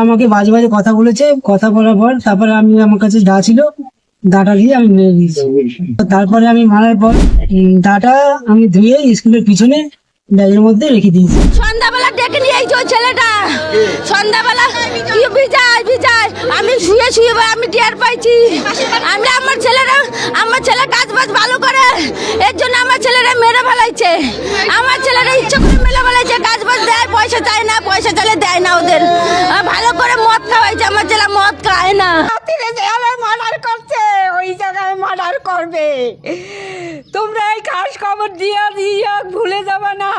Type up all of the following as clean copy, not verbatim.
আমাকে বাজে বাজে কথা বলেছে, কথা বলার পর তারপরে আমি আমার কাছে দা ছিল, দাটা দিয়ে আমি মেরে দিয়েছি। তারপরে আমি মারার পর দাটা আমি ধুয়ে স্কুলের পিছনে ব্যাগের মধ্যে রেখে দিয়েছি। সন্ধ্যাবেলা ডেকে নিয়ে এই ছেলেটা সন্ধ্যাবেলা বিজায় আমি শুয়ে আমি টিয়ার পাইছি। আমি আমার ছেলে কাজ বাজ ভালো করে, এর জন্য আমার ছেলেরা মেরে ফেলাইছে। আমার ছেলেরা ইচ্ছা করে মেরে ফেলাইছে, কাজ বাজ দেয়, পয়সা চায় না, পয়সা চাইলে দেয় না ওদের। ভালো করে মদ খাওয়াইছে, আমার ছেলে মদ খায় না। আমার মার্ডার করছে, ওই জায়গায় মার্ডার করবে। তোমরা এই খাস খবর দিয়া ভুলে যাবে না।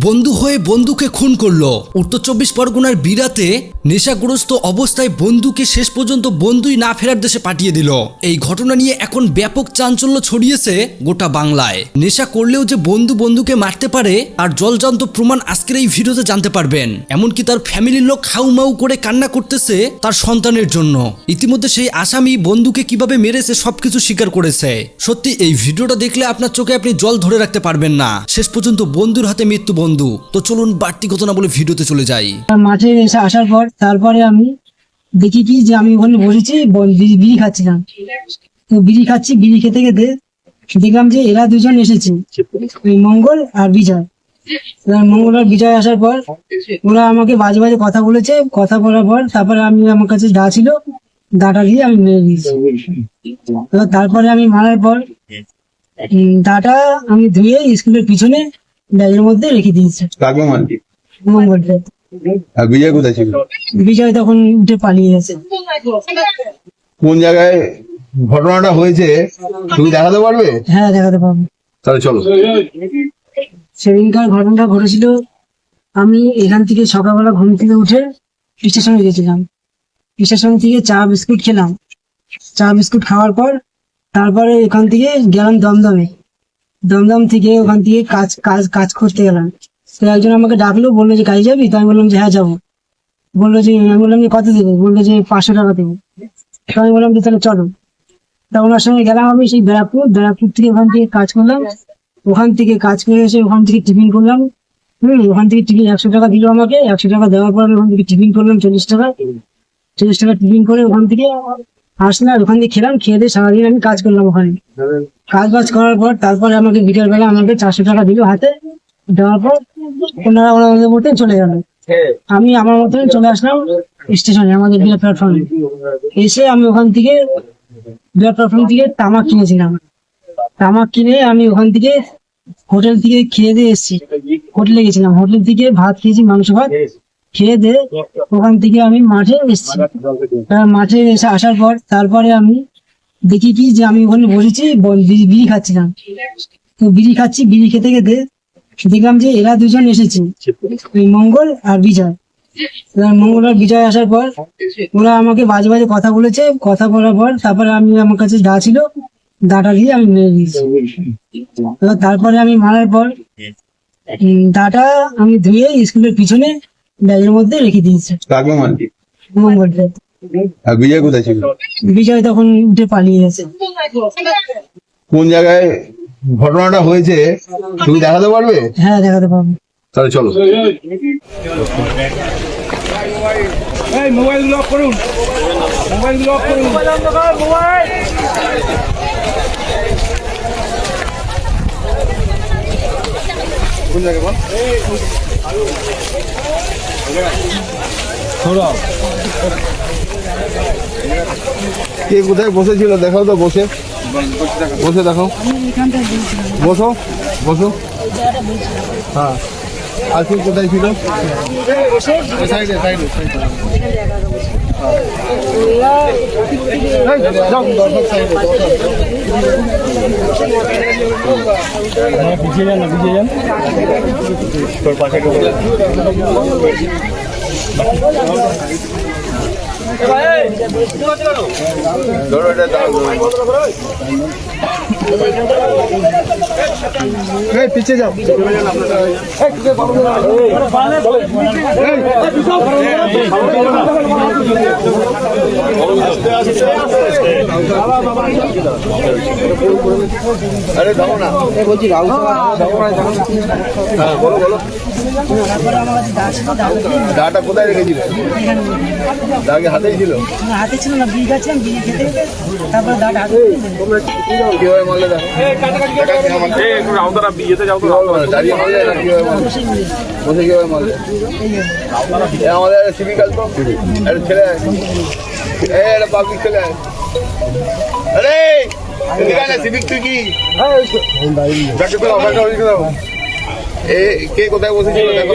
বন্ধু হয়ে বন্ধুকে খুন করলো। উত্তর 24 পরগনার বিরাতে নেশাগ্রস্ত অবস্থায় বন্ধুকে শেষ পর্যন্ত বন্ধুই না ফেরার দেশে পাঠিয়ে দিল। এই ঘটনা নিয়ে এখন ব্যাপক চাঞ্চল্য ছড়িয়েছে গোটা বাংলায়। নেশা করলেও যে বন্ধু বন্ধুকে মারতে পারে আর জলজান্ত প্রমাণ আজকের এই ভিডিওতে জানতে পারবেন। এমনকি তার ফ্যামিলির লোক হাউমাউ করে কান্না করতেছে তার সন্তানের জন্য। ইতিমধ্যে সেই আসামি বন্ধুকে কিভাবে মেরেছে সবকিছু স্বীকার করেছে। সত্যি এই ভিডিওটা দেখলে আপনার চোখে আপনি জল ধরে রাখতে পারবেন না। শেষ পর্যন্ত বন্ধুর হাতে মৃত্যু বন্ধু। তো চলুন বাড়তি কথা না বলে ভিডিওতে চলে যাই। মাঠে এসে আসার পর তারপরে আমি দেখি কি যে আমি ওখানে বসেছি, বিড়ি খাচ্ছিলাম। তো বিড়ি খাচ্ছি, বিড়ি খেতে খেতে দেখলাম যে এরা দুজন এসেছে, ওই মঙ্গল আর বিজয়। মঙ্গল আর বিজয় আসার পর ওরা আমাকে বাজে বাজে কথা বলেছে, কথা বলার পর তারপরে আমি আমার কাছে দা ছিল, দাটা দিয়ে আমি মেরে দিয়েছি। তারপরে আমি মারার পর দাটা আমি ধুয়ে স্কুলের পিছনে ব্যাগের মধ্যে রেখে দিয়েছি। মঙ্গলকে। আর বিজয় কোথায় ছিল? বিজয় তখন উঠে পালিয়ে গেছে। কোন জায়গায় ঘটনাটা হয়েছে তুমি দেখাতে পারবে? হ্যাঁ, দেখাতে পারবো। তাহলে চলো। সেদিনকার ঘটনাটা ঘটেছিল, আমি এখান থেকে সকালবেলা ঘুম থেকে উঠে স্টেশনে গেছিলাম। স্টেশন থেকে চা বিস্কুট খেলাম। চা বিস্কুট খাওয়ার পর তারপরে এখান থেকে গেলাম দমদমে। দমদম থেকে ওখান থেকে কাজ করতে গেলাম। তো একজন আমাকে ডাকলো, বললো যে কাজে যাবি? তো আমি বললাম যে হ্যাঁ যাবো। বললো যে, আমি বললাম যে কত দেবে? বললো যে 500 টাকা দেবো। তো আমি বললাম যে তাহলে চলো। তা ওনার সঙ্গে গেলাম আমি সেই ব্যারাকপুর থেকে ওখান থেকে কাজ করলাম। ওখান থেকে কাজ করে এসে ওখান থেকে টিফিন করলাম। ওখান থেকে টিফিন 100 টাকা দিল আমাকে। 100 টাকা দেওয়ার পর আমি ওখান থেকে টিফিন করলাম 40 টাকা টিফিন করে ওখান থেকে আসলাম। ওখান থেকে খেলাম, খেয়ে দিয়ে সারাদিন আমি কাজ করলাম ওখানে। কাজ বাজ করার পর তারপরে আমাকে বিকেল বেলা আমাকে 400 টাকা দিল হাতে। দেওয়ার পর ওনারা ওনাদের মতন চলে গেল। আমি আমার মতন চলে আসলাম স্টেশনে, আমাদের বিরাট প্ল্যাটফর্মে। এসে আমি ওখান থেকে বিরাট প্ল্যাটফর্ম থেকে তামাক কিনেছিলাম। তামাক কিনে আমি ওখান থেকে হোটেল থেকে খেয়ে দিয়ে এসেছি। হোটেলে গেছিলাম, হোটেল থেকে ভাত খেয়েছি, মাংস ভাত খেয়ে দিয়ে ওখান থেকে আমি মাঠে এসেছি। মাঠে এসে আসার পর তারপরে আমি দেখি কি যে আমি ওখানে বসেছি, বিড়ি খাচ্ছিলাম। তো বিড়ি খাচ্ছি, বিড়ি খেতে খেতে দেখলাম যে এরা দুজন এসেছে, ওই মঙ্গল আর বিজয়। মঙ্গল আর বিজয় আসার পর ওরা আমাকে বাজে বাজে কথা বলেছে, কথা বলার পর তারপরে আমি আমার কাছে দা ছিল, দাটা দিয়ে আমি মেরে দিয়েছি। তারপরে আমি মারার পর দাটা আমি ধুয়ে স্কুলের পিছনে ব্যাগের মধ্যে রেখে দিয়েছি। মঙ্গলকে। আর বিজয় কোথায় ছিল? বিজয় তখন উঠে পালিয়ে গেছে। কোন জায়গায় ঘটনাটা হয়েছে তুমি দেখাতে পারবে? হ্যাঁ, দেখাতে পারবো। তাহলে চলো। মোবাইল লক করুন, মোবাইল লক করুন, মোবাইল। কোন জায়গায় বল? কে কোথায় বসেছিল দেখাও তো। বসে দেখাও। বসো। হ্যাঁ, আর কি কোথায় ছিল? পিছিয়ে যান। তোর পাশে পিছিয়ে যাও। আরে দাও না বলছি রাহুল হ্যাঁ বলো বলো দাটা কোথায় রেখেছিল? দাগে হাতেই ছিল? হাতে ছিল না, বিয়ে গেছিলাম, বিয়ে খেতে খেতে তারপরে দাঁড় হাতে কিভাবে মারলে দেখো দাঁড়িয়ে মারলে না কিভাবে মারলে? বসে কিভাবে মারলে? আমাদের সিভিকাল তো একটা ছেলে একটা পাবলিক ছেলে আরে সিভিক তুই কি কে কোথায় বসেছিল দেখো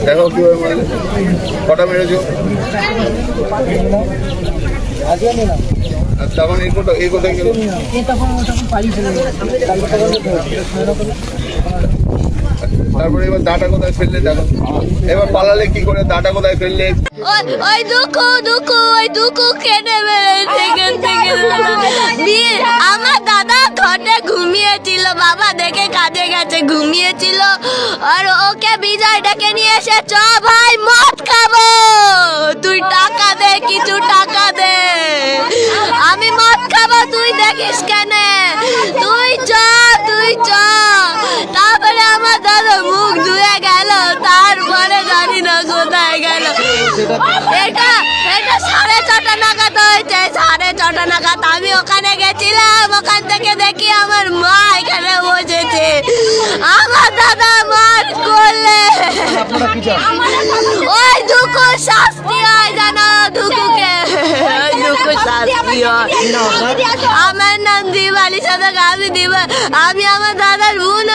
দেখো কিভাবে মারলে, কটা মেরেছো? আচ্ছা তখন এই কোথায় গেল? তারপরে এবার দাটা কোথায় ফেললে দেখো, এবার পালালে কি করে, দাটা কোথায় ফেললে? ওই দুঃখ কেটে আমার দাদা ঘরে ঘুমিয়েছিল, বাবা দেখে কাজে গেছে, ঘুমিয়েছিল। আর ওকে বিজয় ডেকে নিয়ে এসে চ ভাই মদ খাবো, তুই টাকা দে, কিছু টাকা দে, আমি মদ খাবো, তুই দেখিস কেন, তুই চ। তারপরে আমার দাদা মুখ ধুয়ে গেল, তারপরে জানি না কোথায় গেল। এটা 6:30 নাগাদ হয়েছে, 6:30 নাগাদ আমি ওখানে গেছিলাম, ওখান থেকে দেখি আমার মা এখানে বসেছে, আমার দাদা মার করলে ওই দুঃখ শাস্তি হয় জানো, দুঃখকে দুঃখ শাস্তি হয়। আমার নাম দিবালি সাদা, আমি আমার দাদার বোন,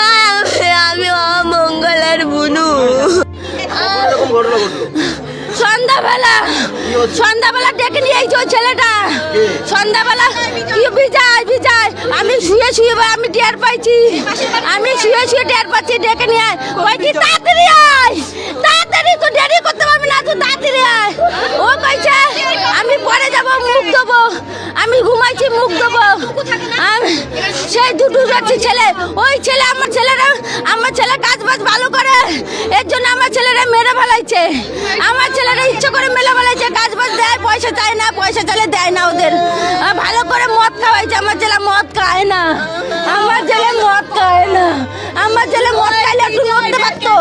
আমি মঙ্গলের বুনু। সন্ধ্যাবেলা ডেকে নিয়ে এসেছে ওই ছেলেটা, সন্ধ্যাবেলা বিজয় আমি শুয়ে আমি টের পাইছি, আমি শুয়ে টের পাচ্ছি, ডেকে নিয়ে আয়, কইছি তাড়াতাড়ি আয়, তাড়াতাড়ি, তো দেরি করতে পারবি না, তুই তাড়াতাড়ি আয়। ও কইছে আমি পরে যাব, মুখ দেবো, আমি ঘুমাইছি, মুখ দেবো। সেই দুটো যাচ্ছি ছেলে, ওই ছেলে আমার ছেলে কাজ বাজ ভালো করে, এর জন্য আমার ছেলেরা মেরে ফেলাইছে, আমার ছেলেরা ইচ্ছে করে মেরে ফেলাইছে, কাজ বাজ দেয়, পয়সা চায় না, পয়সা চাইলে দেয় না ওদের, ভালো করে মদ খাওয়াইছে, আমার ছেলে মদ খায় না, আমার ছেলে মদ খায় না, আমার ছেলে মদ খাইলে একটু নড়তে পারতো,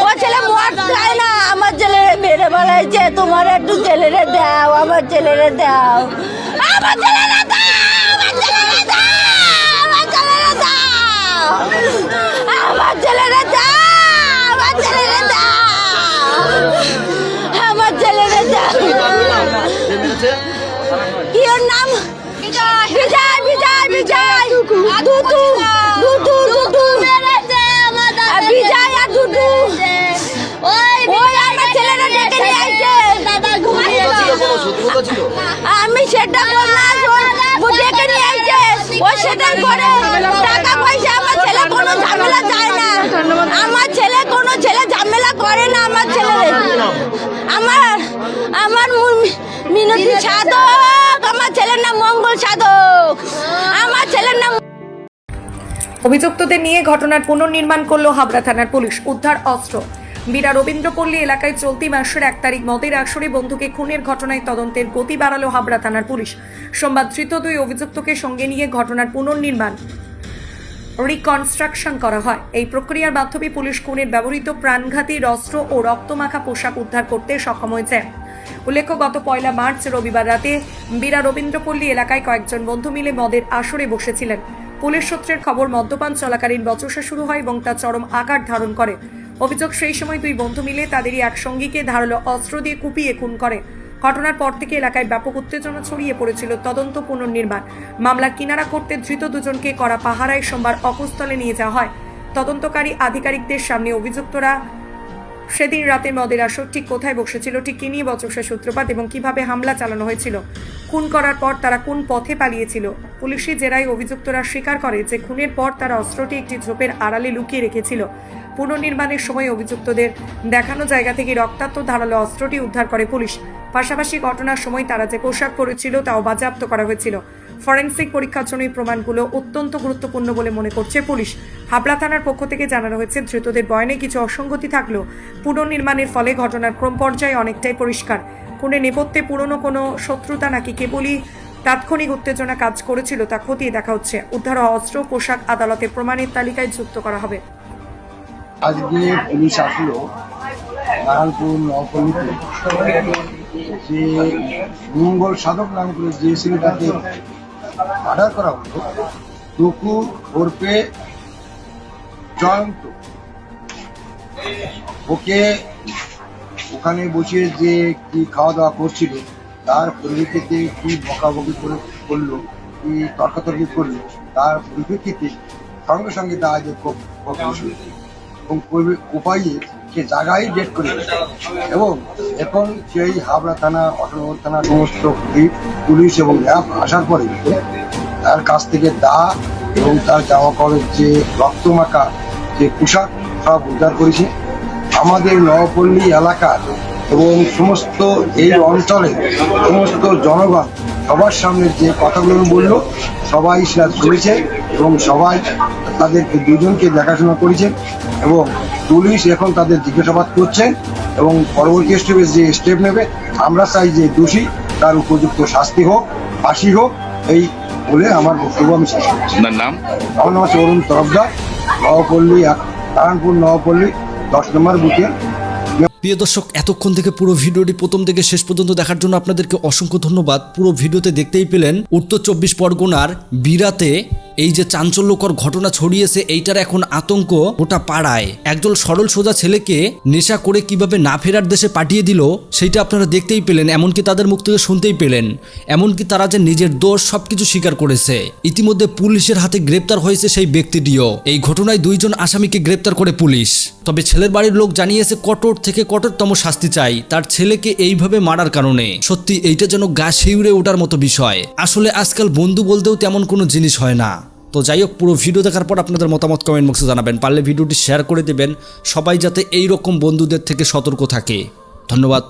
ও ছেলে মদ খায় না, আমার ছেলে মেরে ফেলাইছে, তোমার একটু ছেলেরে দাও, আমার ছেলেরে দাও, আমার ছেলেরে দাও, আমার ছেলেরে দাও, আমার ছেলেরে দাও, আমার ছেলেরে দাও, আমার ছেলেরে দাও, আমার ছেলেরে দাও। কি ওর নাম? বিজয় দুটু বিজয় আর দুটু, ওই আমার ছেলেরা ডেকে নিয়ে আইছে, আমি সেটা বললাম, ডেকে নিয়ে আইছে, ও সেটার পরে টাকা পয়সা, আমার ছেলে কোনো ঝামেলা চায় না, আমার ছেলে কোনো ছেলে ঝামেলা করে না, আমার ছেলে আমার মিনতি সাধক, আমার ছেলের নাম মঙ্গল সাধক, আমার ছেলের নাম। অভিযুক্তদের নিয়ে ঘটনার পুনর্নির্মাণ করল হাবড়া থানার পুলিশ। উদ্ধার অস্ত্র। বীরা রবীন্দ্রপল্লী এলাকায় চলতি মাসের 1 তারিখ মদের আসরে বন্ধুকে খুনের ঘটনায় তদন্তের গতি বাড়ালো হাবড়া থানার পুলিশ। সোমবার ধৃত 2 অভিযুক্তকে সঙ্গে নিয়ে ঘটনার পুনর্নির্মাণ রিকনস্ট্রাকশন করা হয়। এই প্রক্রিয়ার মাধ্যমে পুলিশ খুনের ব্যবহৃত প্রাণঘাতী অস্ত্র ও রক্তমাখা পোশাক উদ্ধার করতে সক্ষম হয়েছে। উল্লেখ্য, গত 1 মার্চ রবিবার রাতে বীরা রবীন্দ্রপল্লী এলাকায় কয়েকজন বন্ধু মিলে মদের আসরে বসেছিলেন। পুলিশ সূত্রের খবর, মদ্যপান চলাকালীন বচসা শুরু হয় এবং তা চরম আকার ধারণ করে। অভিযোগ, সেই সময় 2 বন্ধু মিলে তাদেরই এক সঙ্গীকে ধারালো অস্ত্র দিয়ে কুপিয়ে খুন করে। ঘটনার পর থেকে এলাকায় ব্যাপক উত্তেজনা ছড়িয়ে পড়েছিল। তদন্ত পুনর্নির্মাণ মামলার কিনারা করতে ধৃত 2 জনকে কড়া পাহারায় সোমবার অকুস্থলে নিয়ে যাওয়া হয়। তদন্তকারী আধিকারিকদের সামনে অভিযুক্তরা সেদিন রাতে মদের আসর ঠিক কোথায় বসেছিল, ঠিক কী নিয়ে বচসার সূত্রপাত এবং কিভাবে হামলা চালানো হয়েছিল, খুন করার পর তারা কোন পথে পালিয়েছিল। পুলিশি জেরায় অভিযুক্তরা স্বীকার করে যে খুনের পর তারা অস্ত্রটি একটি ঝোপের আড়ালে লুকিয়ে রেখেছিল। পুনর্নির্মাণের সময় অভিযুক্তদের দেখানো জায়গা থেকে রক্তাক্ত ধারালো অস্ত্রটি উদ্ধার করে পুলিশ। পাশাপাশি ঘটনার সময় তারা যে পোশাক পরেছিল তাও বাজেয়াপ্ত করা হয়েছিল। ফরেনসিক পরীক্ষার জন্য এই প্রমাণগুলো অত্যন্ত গুরুত্বপূর্ণ বলে মনে করছে পুলিশ। হাবড়া থানার পক্ষ থেকে জানানো হয়েছে, ধৃতদের বয়ানে কিছু অসঙ্গতি থাকলেও পুনর্নির্মাণের ফলে ঘটনার ক্রম পর্যায়ে অনেকটাই পরিষ্কার। খুনের নেপথ্যে পুরনো কোনো শত্রুতা নাকি কেবলই তাৎক্ষণিক উত্তেজনা কাজ করেছিল তা খতিয়ে দেখা হচ্ছে। উদ্ধার হওয়া অস্ত্র, পোশাক আদালতে প্রমাণের তালিকায় যুক্ত করা হবে। আজকে পুলিশ আসলো নারায়ণপুর নবপল্লীতে, যে মঙ্গল সাধক নাম করে যে ছেলেটাকে মার্ডার করা হলো, টুকু ওরফে জয়ন্ত, ওকে ওখানে বসে যে কি খাওয়া দাওয়া করছিল তার পরিপ্রেক্ষিতে কি বকাবকি করলো, কি তর্কাতর্কি করলো, তার পরিপ্রেক্ষিতে সঙ্গে সঙ্গে তার যে এবং উপায়ে সে জায়গায় ডেট করে এবং এখন সেই হাবড়া থানা, অটোনগর থানা সমস্ত পুলিশ এবং র্যাব আসার পরে তার কাছ থেকে দা এবং তার জামা কাপড়ের যে রক্তমাখা যে পোশাক সব উদ্ধার করেছে। আমাদের নবপল্লী এলাকার এবং সমস্ত এই অঞ্চলের সমস্ত জনগণ সবার সামনে যে কথাগুলো বললো সবাই সেটা শুনেছে এবং সবাই তাদেরকে দুজনকে দেখাশোনা করেছে এবং পুলিশ এখন তাদের জিজ্ঞাসাবাদ করছেন এবং পরবর্তী স্টেপে যে স্টেপ নেবে আমরা চাই যে দোষী তার উপযুক্ত শাস্তি হোক, ফাঁসি হোক, এই বলে আমার বক্তব্য আমি শেষ করছি। আমার নাম হচ্ছে অরুণ তরফদার, নবপল্লী, নারায়ণপুর নবপল্লী 10 নম্বর বুথে। প্রিয় দর্শক, এতক্ষণ থেকে পুরো ভিডিওটি প্রথম থেকে শেষ পর্যন্ত দেখার জন্য আপনাদেরকে অসংখ্য ধন্যবাদ। পুরো ভিডিওতে দেখতেই পেলেন উত্তর 24 পরগনার বিরাতে এই যে চাঞ্চল্যকর ঘটনা ছড়িয়েছে, এইটার এখন আতঙ্ক গোটা পাড়ায়। একজন সরল সোজা ছেলেকে নেশা করে কিভাবে না ফেরার দেশে পাঠিয়ে দিল সেইটা আপনারা দেখতেই পেলেন, এমনকি তাদের মুখ থেকে শুনতেই পেলেন। এমনকি তারা যে নিজের দোষ সবকিছু স্বীকার করেছে। ইতিমধ্যে পুলিশের হাতে গ্রেপ্তার হয়েছে সেই ব্যক্তিটিও। এই ঘটনায় 2 জন আসামিকে গ্রেপ্তার করে পুলিশ। তবে ছেলের বাড়ির লোক জানিয়েছে কঠোর থেকে কঠোরতম শাস্তি চাই তার ছেলেকে এইভাবে মারার কারণে। সত্যি এইটা যেন গা শিউরে ওঠার মতো বিষয়। আসলে আজকাল বন্ধু বলতেও তেমন কোনো জিনিস হয় না। তো যাই হোক, পুরো ভিডিও দেখার পর আপনাদের মতামত কমেন্ট বক্সে জানাবেন। পারলে ভিডিওটি শেয়ার করে দেবেন, সবাই যাতে এই রকম বন্ধুদের থেকে সতর্ক থাকে। ধন্যবাদ।